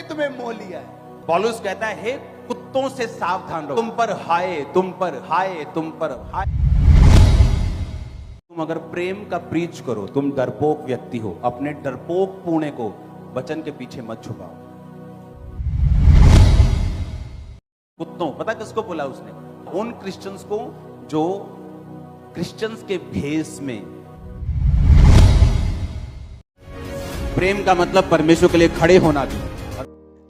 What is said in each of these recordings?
तुम्हें मोह लिया है। पौलुस कहता है, हे कुत्तों से सावधान रहो, तुम पर हाय, तुम पर हाय, तुम पर हाय। तुम अगर प्रेम का प्रीच करो, तुम डरपोक व्यक्ति हो, अपने डरपोक पुणे को वचन के पीछे मत छुपाओ। कुत्तों, पता किसको बोला उसने? उन क्रिश्चियंस को जो क्रिश्चियंस के भेष में, प्रेम का मतलब परमेश्वर के लिए खड़े होना भी।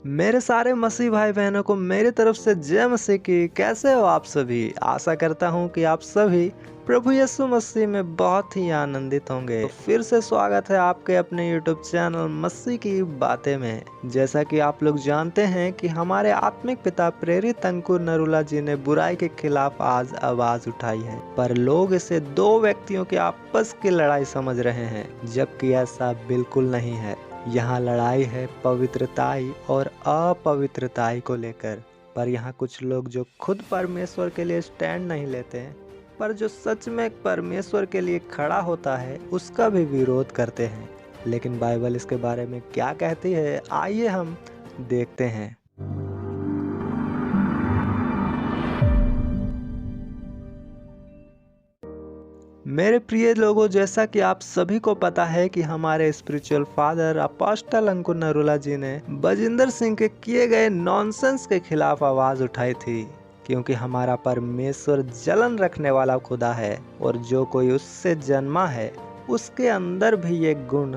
मेरे सारे मसीह भाई बहनों को मेरी तरफ से जय मसीह की। कैसे हो आप सभी? आशा करता हूं कि आप सभी प्रभु यीशु मसीह में बहुत ही आनंदित होंगे। तो फिर से स्वागत है आपके अपने YouTube चैनल मसीह की बातें में। जैसा कि आप लोग जानते हैं कि हमारे आत्मिक पिता प्रेरित अंकुर नरूला जी ने बुराई के खिलाफ आज आवाज उठाई है, पर लोग इसे दो व्यक्तियों की आपस की लड़ाई समझ रहे हैं, जबकि ऐसा बिल्कुल नहीं है। यहाँ लड़ाई है पवित्रताई और अपवित्रताई को लेकर। पर यहाँ कुछ लोग जो खुद परमेश्वर के लिए स्टैंड नहीं लेते हैं, पर जो सच में परमेश्वर के लिए खड़ा होता है उसका भी विरोध करते हैं। लेकिन बाइबल इसके बारे में क्या कहती है, आइए हम देखते हैं। मेरे प्रिय लोगों, जैसा कि आप सभी को पता है कि हमारे स्पिरिचुअल फादर अपोस्टल अंकुर नरूला जी ने बजिंदर सिंह के किए गए नॉनसेंस के खिलाफ आवाज उठाई थी, क्योंकि हमारा परमेश्वर जलन रखने वाला खुदा है और जो कोई उससे जन्मा है उसके अंदर भी एक गुण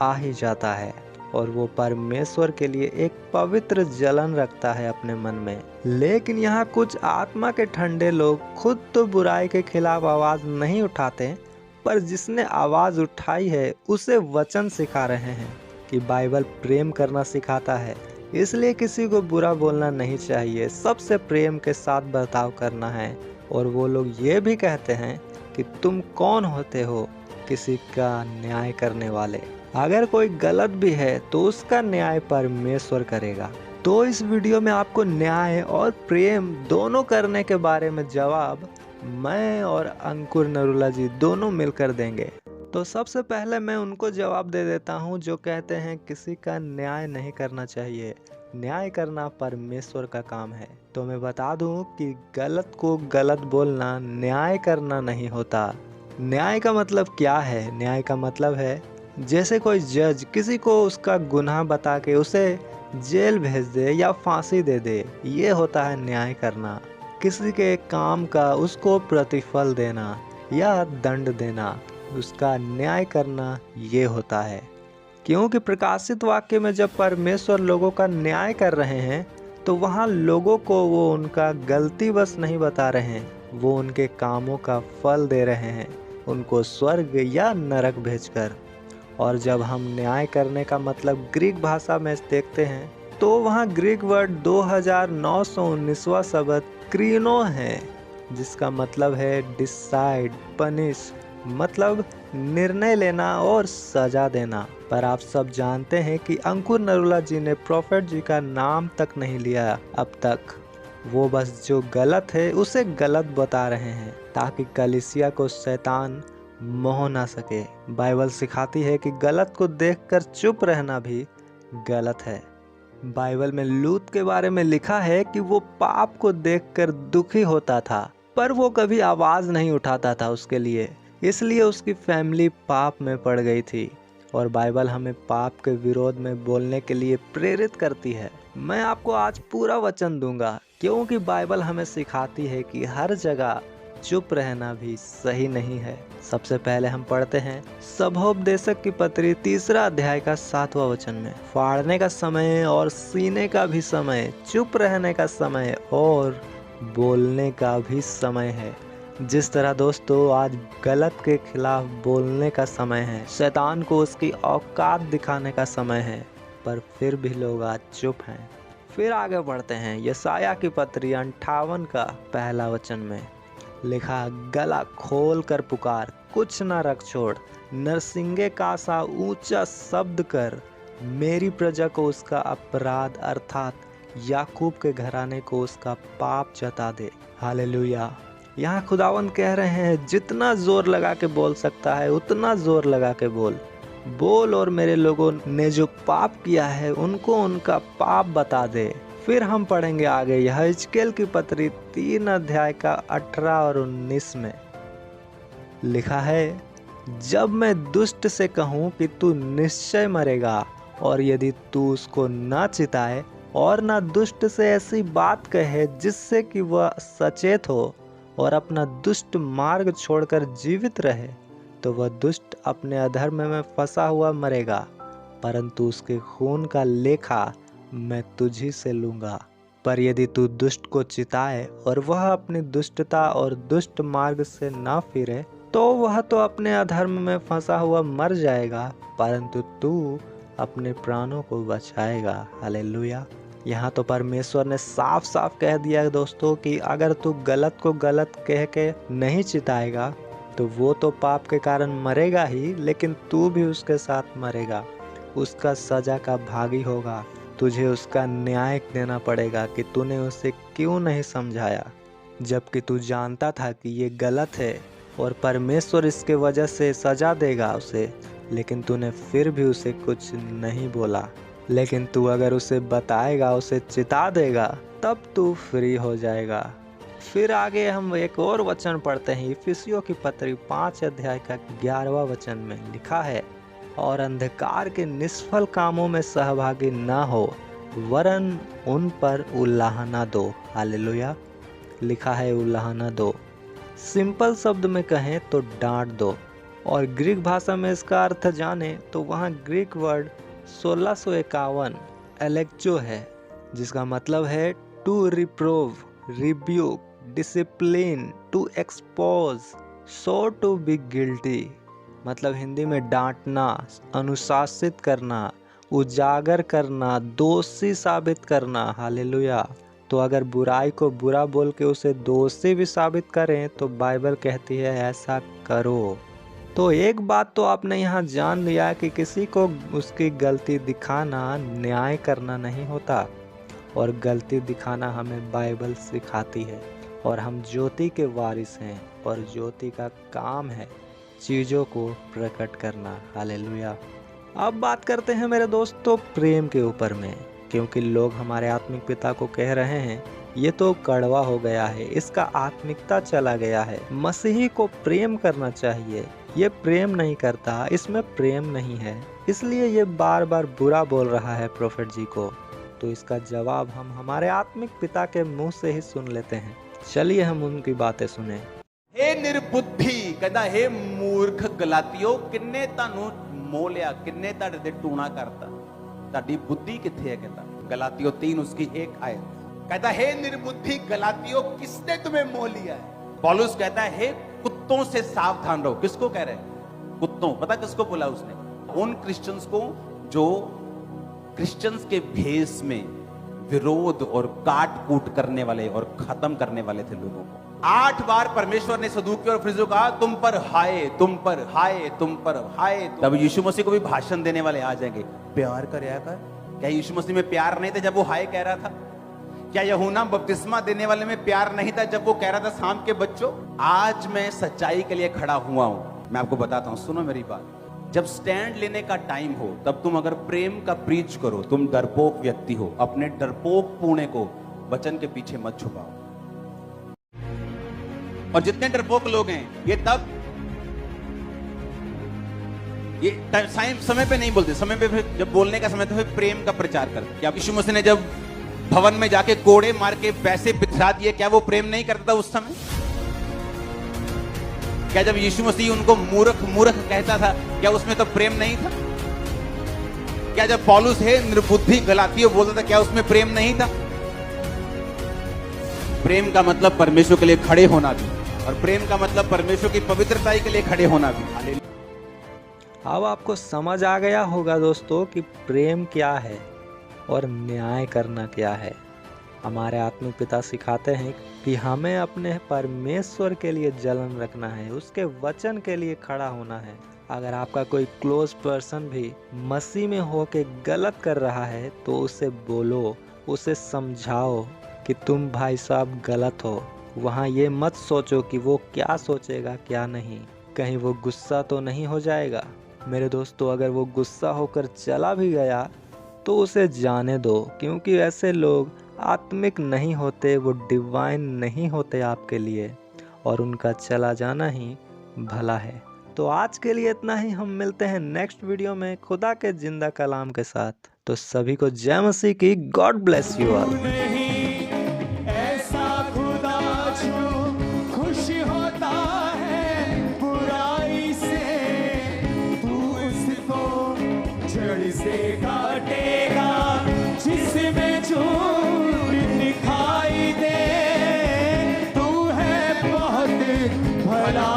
आ ही जाता है और वो परमेश्वर के लिए एक पवित्र जलन रखता है अपने मन में। लेकिन यहाँ कुछ आत्मा के ठंडे लोग खुद तो बुराई के खिलाफ आवाज नहीं उठाते, पर जिसने आवाज उठाई है उसे वचन सिखा रहे हैं कि बाइबल प्रेम करना सिखाता है, इसलिए किसी को बुरा बोलना नहीं चाहिए, सबसे प्रेम के साथ बर्ताव करना है। और वो लोग ये भी कहते हैं कि तुम कौन होते हो किसी का न्याय करने वाले। अगर कोई गलत भी है तो उसका न्याय परमेश्वर करेगा। तो इस वीडियो में आपको न्याय और प्रेम दोनों करने के बारे में जवाब मैं और अंकुर नरूला जी दोनों मिलकर देंगे। तो सबसे पहले मैं उनको जवाब दे देता हूं जो कहते हैं किसी का न्याय नहीं करना चाहिए, न्याय करना परमेश्वर का काम है। तो मैं बता दूं कि गलत को गलत बोलना न्याय करना नहीं होता। न्याय का मतलब क्या है? न्याय का मतलब है जैसे कोई जज किसी को उसका गुनाह बता के उसे जेल भेज दे या फांसी दे दे, ये होता है न्याय करना। किसी के काम का उसको प्रतिफल देना या दंड देना, उसका न्याय करना ये होता है। क्योंकि प्रकाशित वाक्य में जब परमेश्वर लोगों का न्याय कर रहे हैं तो वहाँ लोगों को वो उनका गलती बस नहीं बता रहे हैं, वो उनके कामों का फल दे रहे हैं, उनको स्वर्ग या नरक भेजकर। और जब हम न्याय करने का मतलब ग्रीक भाषा में देखते हैं तो वहाँ ग्रीक वर्ड 2919वां शब्द क्रीनो है, जिसका मतलब है डिसाइड, पनिश, मतलब निर्णय लेना और सजा देना। पर आप सब जानते हैं कि अंकुर नरूला जी ने प्रॉफेट जी का नाम तक नहीं लिया अब तक। वो बस जो गलत है उसे गलत बता रहे हैं ताकि कलीसिया को शैतान मोह ना सके। बाइबल सिखाती है कि गलत को देखकर चुप रहना भी गलत है। बाइबल में लूत के बारे में लिखा है कि वो पाप को देखकर दुखी होता था, पर वो कभी आवाज नहीं उठाता था उसके लिए, इसलिए उसकी फैमिली पाप में पड़ गई थी। और बाइबल हमें पाप के विरोध में बोलने के लिए प्रेरित करती है। मैं आपको आज पूरा वचन दूंगा, क्योंकि बाइबल हमें सिखाती है कि हर जगह चुप रहना भी सही नहीं है। सबसे पहले हम पढ़ते हैं सभोपदेशक की पत्री 3 अध्याय का 7वां वचन में, फाड़ने का समय और सीने का भी समय, चुप रहने का समय और बोलने का भी समय है। जिस तरह दोस्तों आज गलत के खिलाफ बोलने का समय है, शैतान को उसकी औकात दिखाने का समय है, पर फिर भी लोग आज चुप हैं। फिर आगे बढ़ते हैं यशायाह की पत्री 58 का 1 वचन में लिखा, गला खोल कर पुकार, कुछ न रख छोड़, नरसिंगे का सा ऊंचा शब्द कर, मेरी प्रजा को उसका अपराध अर्थात याकूब के घराने को उसका पाप जता दे। हालेलुया। यहाँ खुदावंद कह रहे हैं जितना जोर लगा के बोल सकता है उतना जोर लगा के बोल। बोल और मेरे लोगों ने जो पाप किया है उनको उनका पाप बता दे। फिर हम पढ़ेंगे आगे यह हिजकेल की पत्री 3 अध्याय का 18 और 19 में लिखा है, जब मैं दुष्ट से कहूँ कि तू निश्चय मरेगा और यदि तू उसको न चिताए और न दुष्ट से ऐसी बात कहे जिससे कि वह सचेत हो और अपना दुष्ट मार्ग छोड़कर जीवित रहे, तो वह दुष्ट अपने अधर्म में फंसा हुआ मरेगा, परंतु उसके खून का लेखा मैं तुझी से लूंगा। पर यदि तू दुष्ट को चिताए और वह अपनी दुष्टता और दुष्ट मार्ग से न फिरे, तो वह तो अपने अधर्म में फंसा हुआ मर जाएगा, परंतु तू अपने प्राणों को बचाएगा। हालेलुया। यहाँ तो परमेश्वर ने साफ साफ कह दिया दोस्तों कि अगर तू गलत को गलत कह के नहीं चिताएगा तो वो तो पाप के कारण मरेगा ही, लेकिन तू भी उसके साथ मरेगा, उसका सजा का भागी होगा। तुझे उसका न्याय देना पड़ेगा कि तूने उसे क्यों नहीं समझाया, जबकि तू जानता था कि ये गलत है और परमेश्वर इसके वजह से सजा देगा उसे, लेकिन तूने फिर भी उसे कुछ नहीं बोला। लेकिन तू अगर उसे बताएगा, उसे चिता देगा, तब तू फ्री हो जाएगा। फिर आगे हम एक और वचन पढ़ते हैं, इफिसियों की पत्री 5 अध्याय का 11वां वचन में लिखा है, और अंधकार के निष्फल कामों में सहभागी न हो, वरन उन पर उलाहना दो। हालेलुया। लिखा है उलाहना दो। सिंपल शब्द में कहें तो डांट दो, और ग्रीक भाषा में इसका अर्थ जाने तो वहाँ ग्रीक वर्ड 1651 एलेक्चो है, जिसका मतलब है to reprove, rebuke, discipline, to expose, so to be guilty. मतलब हिंदी में डांटना, अनुशासित करना, उजागर करना, दोषी साबित करना। हालेलुया। तो अगर बुराई को बुरा बोल के उसे दोषी भी साबित करें तो बाइबल कहती है ऐसा करो। तो एक बात तो आपने यहाँ जान लिया कि किसी को उसकी गलती दिखाना न्याय करना नहीं होता, और गलती दिखाना हमें बाइबल सिखाती है, और हम ज्योति के वारिस हैं और ज्योति का काम है चीज़ों को प्रकट करना। हालेलुया। अब बात करते हैं मेरे दोस्तों प्रेम के ऊपर में, क्योंकि लोग हमारे आत्मिक पिता को कह रहे हैं ये तो कड़वा हो गया है, इसका आत्मिकता चला गया है, मसीही को प्रेम करना चाहिए, ये प्रेम नहीं करता, इसमें प्रेम नहीं है, इसलिए ये बार बार बुरा बोल रहा है प्रोफेट जी को। तो इसका जवाब हम हमारे आत्मिक पिता के मुंह से ही सुन लेते हैं। चलिए हम उनकी बातें सुने। हे निर्बुद्धि, कहता हे मूर्ख गलातियो, किन्ने तानू मोह लिया, किन्ने ताड़े दे टूणा करता, ताड़ी बुद्धि किथे है। कहता गलातियो 3 उसकी 1 आयत, कहता हे निर्बुद्धि गलातियो, किसने तुम्हें मोह लिया है। पौलुस कहता है हे कुत्तों से सावधान रहो। किसको कह रहे हैं? कुत्तों। पता किसको बोला उसने? उन क्रिश्चियंस को जो क्रिश्चियंस के भेष में विरोध और काट कूट करने वाले और खत्म करने वाले थे लोगों को। 8 बार परमेश्वर ने सदूकियों और फरीसियों को कहा तुम पर हाय, तुम पर हाय, तुम पर हाय। तब यीशु मसीह को भी भाषण देने वाले आ जाएंगे, प्यार करया कर। क्या यीशु मसीह में प्यार नहीं था जब वो हाय कह रहा था? क्या यूहन्ना बपतिस्मा देने वाले में प्यार नहीं था जब वो कह रहा था सांप के बच्चों? आज मैं सच्चाई के लिए खड़ा हुआ हूं। मैं आपको बताता हूं, सुनो मेरी बात। जब स्टैंड लेने का टाइम हो तब तुम अगर प्रेम का प्रीच करो, तुम डरपोक व्यक्ति हो, अपने डरपोक पुणे को वचन के पीछे मत छुपाओ। और जितने डरपोक लोग हैं ये तब ये समय पे नहीं बोलते, समय पे जब बोलने का समय तो फिर प्रेम का प्रचार करते। क्या यीशु मसीह ने जब भवन में जाके कोड़े मार के पैसे बिथरा दिए, क्या वो प्रेम नहीं करता था उस समय? क्या जब यीशु मसीह उनको मूर्ख मूर्ख कहता था, क्या उसमें तो प्रेम नहीं था? क्या जब पौलुस है निर्बुद्धि गलातियों बोलता था, क्या उसमें प्रेम नहीं था? प्रेम का मतलब परमेश्वर के लिए खड़े होना भी, और प्रेम का मतलब परमेश्वर की पवित्रता के लिए खड़े होना भी। अब आपको समझ आ गया होगा दोस्तों कि प्रेम क्या है और न्याय करना क्या है। हमारे आत्मिक पिता सिखाते हैं कि हमें अपने परमेश्वर के लिए जलन रखना है, उसके वचन के लिए खड़ा होना है। अगर आपका कोई क्लोज पर्सन भी मसीह में होके गलत कर रहा है तो उसे बोलो, उसे समझाओ कि तुम भाई साहब गलत हो। वहाँ ये मत सोचो कि वो क्या सोचेगा क्या नहीं, कहीं वो गुस्सा तो नहीं हो जाएगा। मेरे दोस्तों, अगर वो गुस्सा होकर चला भी गया तो उसे जाने दो, क्योंकि ऐसे लोग आत्मिक नहीं होते, वो डिवाइन नहीं होते आपके लिए, और उनका चला जाना ही भला है। तो आज के लिए इतना ही। हम मिलते हैं नेक्स्ट वीडियो में खुदा के जिंदा कलाम के साथ। तो सभी को जय मसीह की। God bless you all. ऐसा खुदा जो खुश होता है बुराई से, तू उसको जड़ से काटेगा, जिसमें झूठ दिखाई दे। तू है बहुत भला